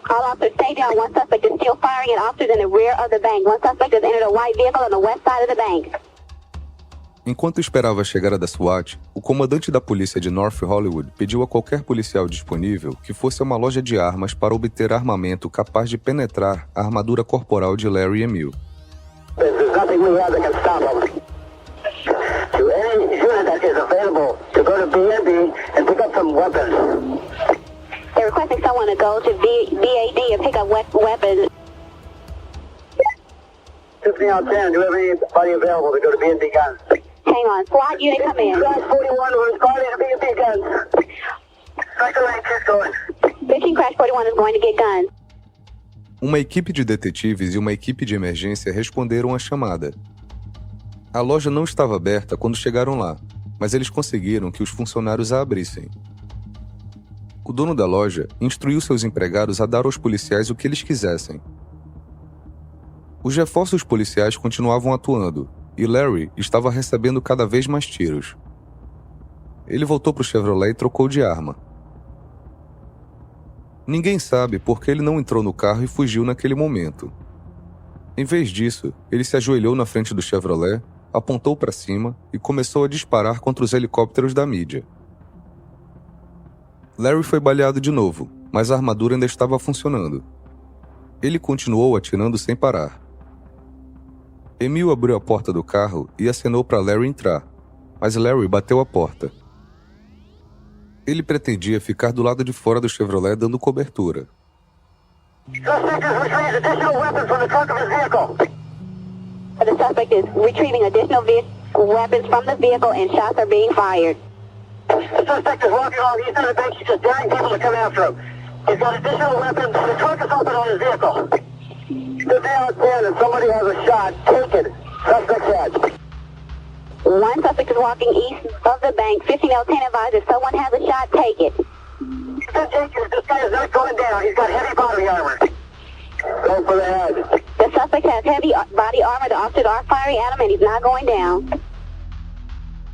All officers stay down. One suspect is still firing at officers in the rear of the bank. One suspect has entered a white vehicle on the west side of the bank. Enquanto esperava a chegada da SWAT, o comandante da polícia de North Hollywood pediu a qualquer policial disponível que fosse a uma loja de armas para obter armamento capaz de penetrar a armadura corporal de Larry e Emil. There's nothing we have that can stop them. To any unit that is available to go to B&B and pick up some weapons. They're requesting someone to go to BAD and pick up weapons. Tiffany on 10, do you have anybody available to go to B&B guns? Hang on. SWAT unit, come in. Crash 41, we're responding to B&B guns. Striker lane 2's going. 15 Crash 41 is going to get guns. Uma equipe de detetives e uma equipe de emergência responderam à chamada. A loja não estava aberta quando chegaram lá, mas eles conseguiram que os funcionários a abrissem. O dono da loja instruiu seus empregados a dar aos policiais o que eles quisessem. Os reforços policiais continuavam atuando, e Larry estava recebendo cada vez mais tiros. Ele voltou para o Chevrolet e trocou de arma. Ninguém sabe por que ele não entrou no carro e fugiu naquele momento. Em vez disso, ele se ajoelhou na frente do Chevrolet, apontou para cima e começou a disparar contra os helicópteros da mídia. Larry foi baleado de novo, mas a armadura ainda estava funcionando. Ele continuou atirando sem parar. Emil abriu a porta do carro e acenou para Larry entrar, mas Larry bateu a porta. Ele pretendia ficar do lado de fora do Chevrolet dando cobertura. The suspect is retrieving additional weapons from the vehicle and shots are being fired. The suspect is walking along the east side of the bank. He's just daring people to come after him. He's got additional weapons. The trunk is open on his vehicle. Good day out there, and somebody has a shot taken. Suspect's head. One suspect is walking east of the bank. 1510 advised if someone has a shot, take it. This guy is not going down. He's got heavy body armor. Go for the head. The suspect has heavy body armor. The officers are firing at him and he's not going down.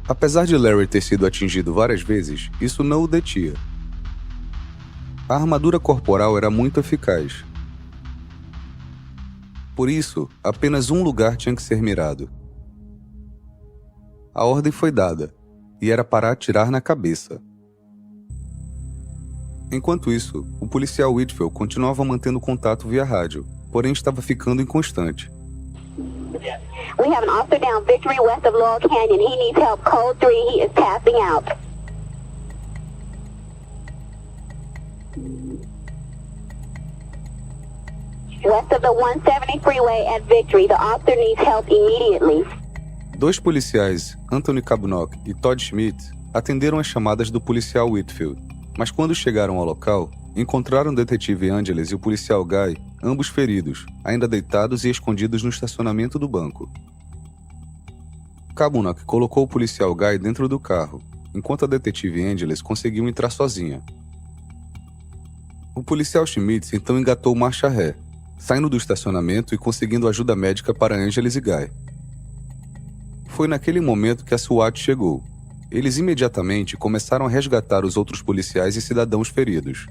Apesar de Larry ter sido atingido várias vezes, isso não o detinha. A armadura corporal era muito eficaz. Por isso, apenas um lugar tinha que ser mirado. A ordem foi dada, e era para atirar na cabeça. Enquanto isso, o policial Whitfield continuava mantendo contato via rádio, porém estava ficando inconstante. We have an officer down Victory west of Laurel Canyon. He needs help. Code 3, he is passing out. West of the 170 freeway at Victory. The officer needs help immediately. Dois policiais, Anthony Kabnock e Todd Schmidt, atenderam as chamadas do policial Whitfield, mas quando chegaram ao local, encontraram o detetive Angeles e o policial Guy, ambos feridos, ainda deitados e escondidos no estacionamento do banco. Kabnock colocou o policial Guy dentro do carro, enquanto a detetive Angeles conseguiu entrar sozinha. O policial Schmidt então engatou marcha ré, saindo do estacionamento e conseguindo ajuda médica para Angeles e Guy. Foi naquele momento que a SWAT chegou. Eles imediatamente começaram a resgatar os outros policiais e cidadãos feridos.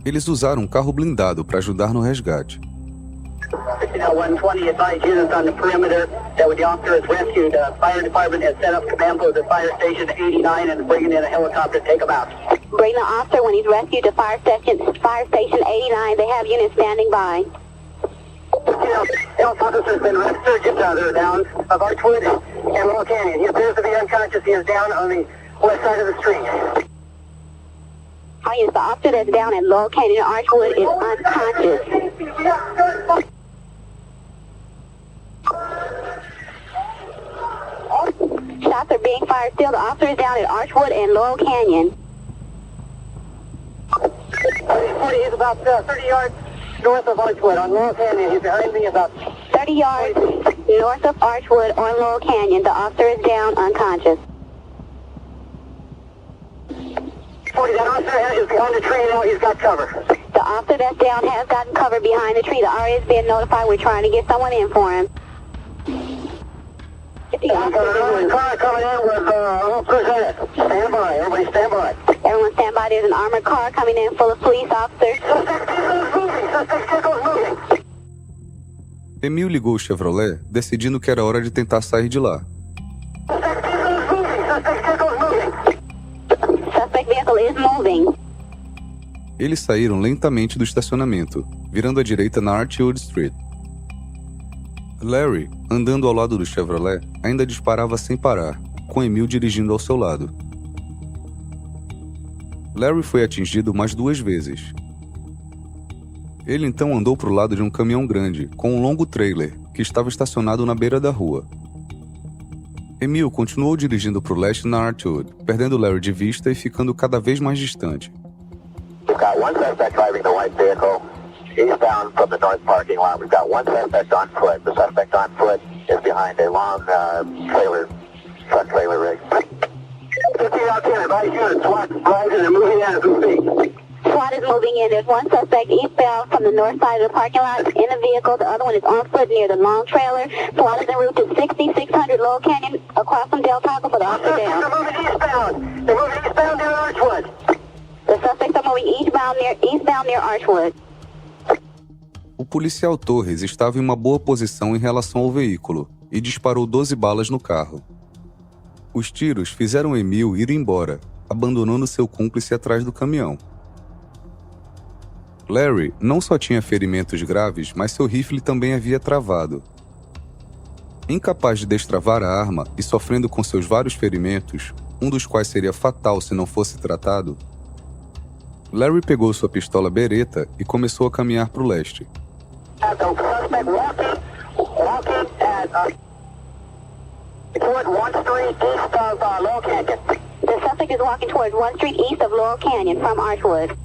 Eles usaram um carro blindado para ajudar no resgate. 120 advised units on the perimeter that when the officer is rescued, the fire department has set up command post at fire station 89 and is bringing in a helicopter to take him out. Bring the officer when he's rescued to fire station 89. They have units standing by. Health officer has been resurgent they're down of Archwood and Laurel Canyon. He appears to be unconscious. He is down on the west side of the street. Oh, yes, the officer that's down at Laurel Canyon and Archwood is unconscious. Shots are being fired still. The officer is down at Archwood and Laurel Canyon. 40 is about 30 yards north of Archwood on Laurel Canyon. He's behind me about 30 yards north of Archwood on Laurel Canyon. The officer is down unconscious. 40, that officer is behind the tree now. He's got cover. The officer that's down has gotten cover behind the tree. The RA is being notified. We're trying to get someone in for him. Car coming in with officers in it. Stand by. Everybody stand by. Everyone stand by. There's an armored car coming in full of police officers. Suspect vehicle is moving. Suspect vehicle is moving. Emil ligou o Chevrolet, decidindo que era hora de tentar sair de lá. Suspect vehicle is moving. Suspect vehicle is moving. Suspect vehicle is moving. Eles saíram lentamente do estacionamento, virando à direita na Archwood Street. Larry, andando ao lado do Chevrolet, ainda disparava sem parar, com Emil dirigindo ao seu lado. Larry foi atingido mais 2 vezes. Ele então andou para o lado de um caminhão grande, com um longo trailer, que estava estacionado na beira da rua. Emil continuou dirigindo para o leste na Archwood, perdendo Larry de vista e ficando cada vez mais distante. We've got one suspect driving the white vehicle eastbound from the north parking lot. We've got one suspect on foot. The suspect on foot is behind a long truck trailer rig. 15 out 10, advise units, SWAT, rising and moving in as we speak. SWAT is is moving in. There's one suspect eastbound from the north side of the parking lot in the vehicle. The other one is on foot near the long trailer. SWAT is en route to 6600 Laurel Canyon across from Del Taco for the officer down. They're moving eastbound. They're moving eastbound near Archwood. The suspects are moving eastbound near Archwood. O policial Torres estava em uma boa posição em relação ao veículo e disparou 12 balas no carro. Os tiros fizeram Emil ir embora, abandonando seu cúmplice atrás do caminhão. Larry não só tinha ferimentos graves, mas seu rifle também havia travado. Incapaz de destravar a arma e sofrendo com seus vários ferimentos, um dos quais seria fatal se não fosse tratado, Larry pegou sua pistola Beretta e começou a caminhar para o leste. Toward 1 Street east of Laurel Canyon. The suspect is walking towards 1 Street east of Laurel Canyon from Archwood.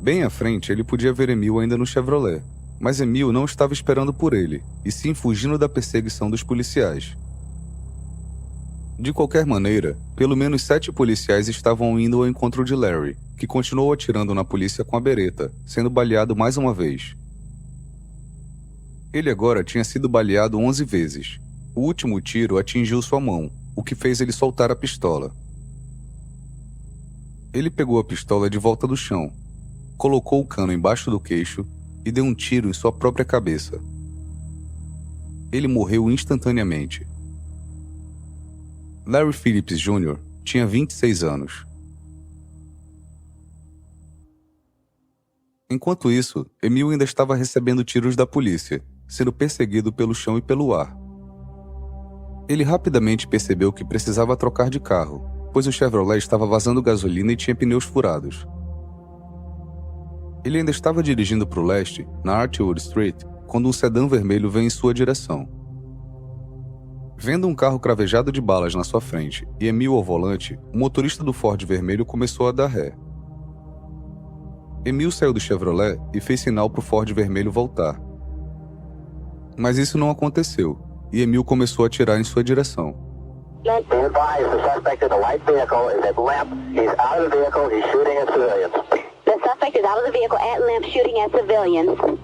Bem à frente, ele podia ver Emil ainda no Chevrolet, mas Emil não estava esperando por ele, e sim fugindo da perseguição dos policiais. De qualquer maneira, pelo menos 7 policiais estavam indo ao encontro de Larry, que continuou atirando na polícia com a Beretta, sendo baleado mais uma vez. Ele agora tinha sido baleado 11 vezes. O último tiro atingiu sua mão, o que fez ele soltar a pistola. Ele pegou a pistola de volta do chão, colocou o cano embaixo do queixo e deu um tiro em sua própria cabeça. Ele morreu instantaneamente. Larry Phillips Jr. tinha 26 anos. Enquanto isso, Emil ainda estava recebendo tiros da polícia, sendo perseguido pelo chão e pelo ar. Ele rapidamente percebeu que precisava trocar de carro, pois o Chevrolet estava vazando gasolina e tinha pneus furados. Ele ainda estava dirigindo para o leste, na Archwood Street, quando um sedã vermelho veio em sua direção. Vendo um carro cravejado de balas na sua frente e Emil ao volante, o motorista do Ford vermelho começou a dar ré. Emil saiu do Chevrolet e fez sinal para o Ford vermelho voltar. Mas isso não aconteceu, e Emil começou a atirar em sua direção. Be advised, the suspect in the white vehicle is at Lemp. He's out of the vehicle. He's shooting at civilians. The suspect is out of the vehicle at Lemp shooting at civilians.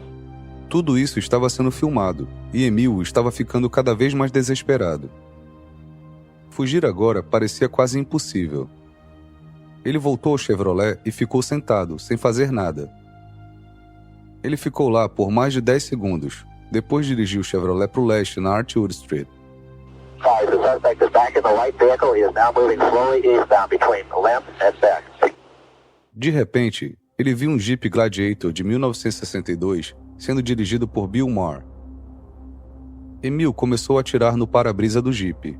Tudo isso estava sendo filmado, e Emil estava ficando cada vez mais desesperado. Fugir agora parecia quase impossível. Ele voltou ao Chevrolet e ficou sentado, sem fazer nada. Ele ficou lá por mais de 10 segundos, depois dirigiu o Chevrolet para o leste, na Archwood Street. The suspect is back in the white vehicle. He is now moving slowly eastbound between Lemp and Beck. De repente, ele viu um Jeep Gladiator de 1962 sendo dirigido por Bill Maher. Emil começou a atirar no para-brisa do Jeep.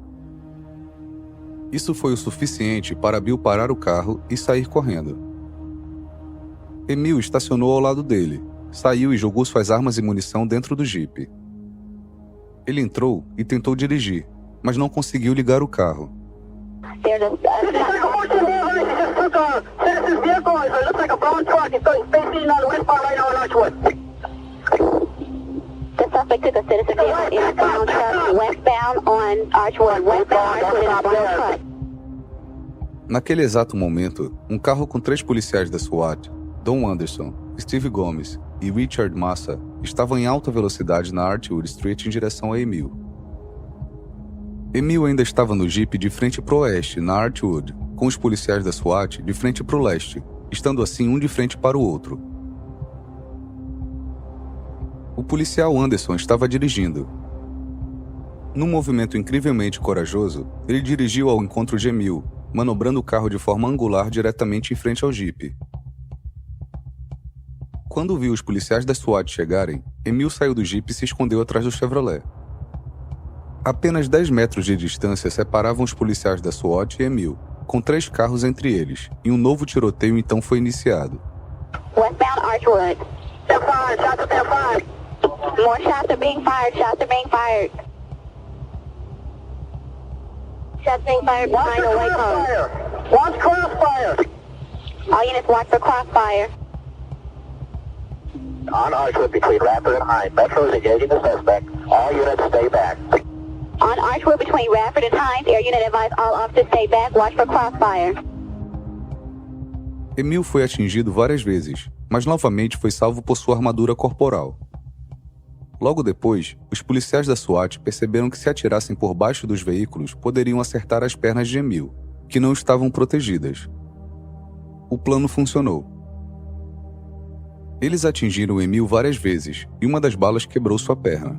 Isso foi o suficiente para Bill parar o carro e sair correndo. Emil estacionou ao lado dele, saiu e jogou suas armas e munição dentro do Jeep. Ele entrou e tentou dirigir, mas não conseguiu ligar o carro. The suspect took a citizen vehicle in a brown truck westbound on Archwood, westbound Archwood in a brown truck. Naquele exato momento, um carro com 3 policiais da SWAT, Don Anderson, Steve Gomes e Richard Massa, estava em alta velocidade na Archwood Street em direção a Emil. Emil ainda estava no Jeep de frente para o oeste, na Archwood, com os policiais da SWAT de frente para o leste, estando assim um de frente para o outro. O policial Anderson estava dirigindo. Num movimento incrivelmente corajoso, ele dirigiu ao encontro de Emil, manobrando o carro de forma angular diretamente em frente ao Jeep. Quando viu os policiais da SWAT chegarem, Emil saiu do Jeep e se escondeu atrás do Chevrolet. Apenas 10 metros de distância separavam os policiais da SWAT e Emil, com 3 carros entre eles, e um novo tiroteio então foi iniciado. Westbound Archwood. They're fired. Shots at them fired. More shots are being fired. Shots are being fired. Shots being fired behind the white cone. Watch crossfire. All units watch for crossfire. On Archwood between Radford and Hines. Metro is engaging the suspect. All units stay back. On Archwood between Radford and Hines, air unit advise all officers stay back. Watch for crossfire. Emil foi atingido várias vezes, mas novamente foi salvo por sua armadura corporal. Logo depois, os policiais da SWAT perceberam que se atirassem por baixo dos veículos poderiam acertar as pernas de Emil, que não estavam protegidas. O plano funcionou. Eles atingiram Emil várias vezes e uma das balas quebrou sua perna.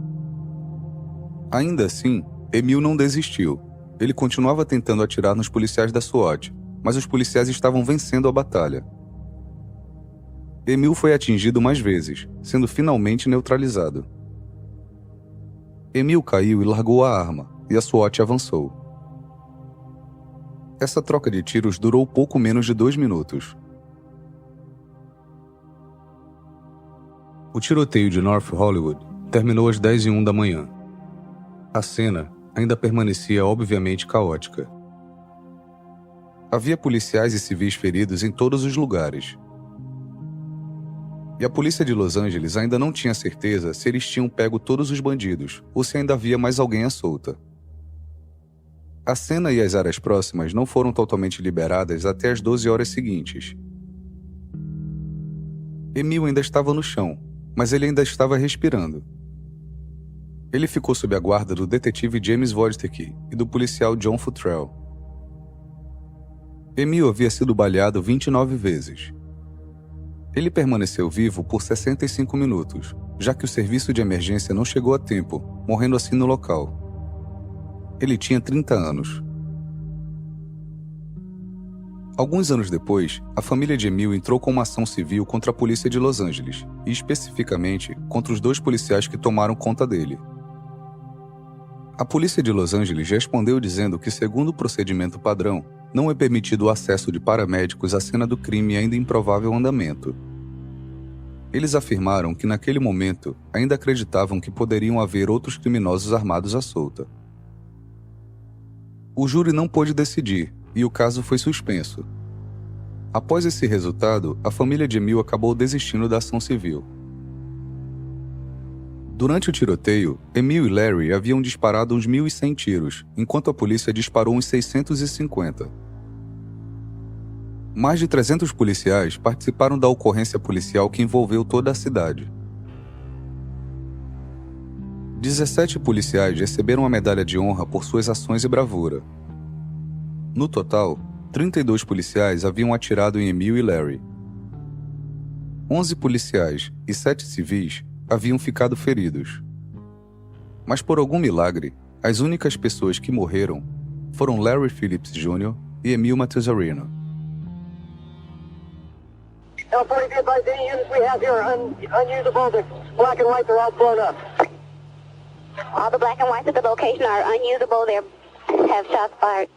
Ainda assim, Emil não desistiu. Ele continuava tentando atirar nos policiais da SWAT, mas os policiais estavam vencendo a batalha. Emil foi atingido mais vezes, sendo finalmente neutralizado. Emil caiu e largou a arma, e a SWAT avançou. Essa troca de tiros durou pouco menos de 2 minutos. O tiroteio de North Hollywood terminou às 10h01 da manhã. A cena ainda permanecia obviamente caótica. Havia policiais e civis feridos em todos os lugares. E a polícia de Los Angeles ainda não tinha certeza se eles tinham pego todos os bandidos ou se ainda havia mais alguém à solta. A cena e as áreas próximas não foram totalmente liberadas até as 12 horas seguintes. Emil ainda estava no chão, mas ele ainda estava respirando. Ele ficou sob a guarda do detetive James Wojcicki e do policial John Futrell. Emil havia sido baleado 29 vezes. Ele permaneceu vivo por 65 minutos, já que o serviço de emergência não chegou a tempo, morrendo assim no local. Ele tinha 30 anos. Alguns anos depois, a família de Emil entrou com uma ação civil contra a polícia de Los Angeles, e especificamente contra os 2 policiais que tomaram conta dele. A polícia de Los Angeles respondeu dizendo que, segundo o procedimento padrão, não é permitido o acesso de paramédicos à cena do crime ainda em provável andamento. Eles afirmaram que naquele momento ainda acreditavam que poderiam haver outros criminosos armados à solta. O júri não pôde decidir e o caso foi suspenso. Após esse resultado, a família de Emil acabou desistindo da ação civil. Durante o tiroteio, Emil e Larry haviam disparado uns 1.100 tiros, enquanto a polícia disparou uns 650. Mais de 300 policiais participaram da ocorrência policial que envolveu toda a cidade. 17 policiais receberam a medalha de honra por suas ações e bravura. No total, 32 policiais haviam atirado em Emil e Larry. 11 policiais e 7 civis haviam ficado feridos. Mas por algum milagre, as únicas pessoas que morreram foram Larry Phillips Jr. e Emil Matusarino. L40, be advised, any units we have here are unusable. The black and whites are all blown up. All the black and whites at the location are unusable. They have shots fired.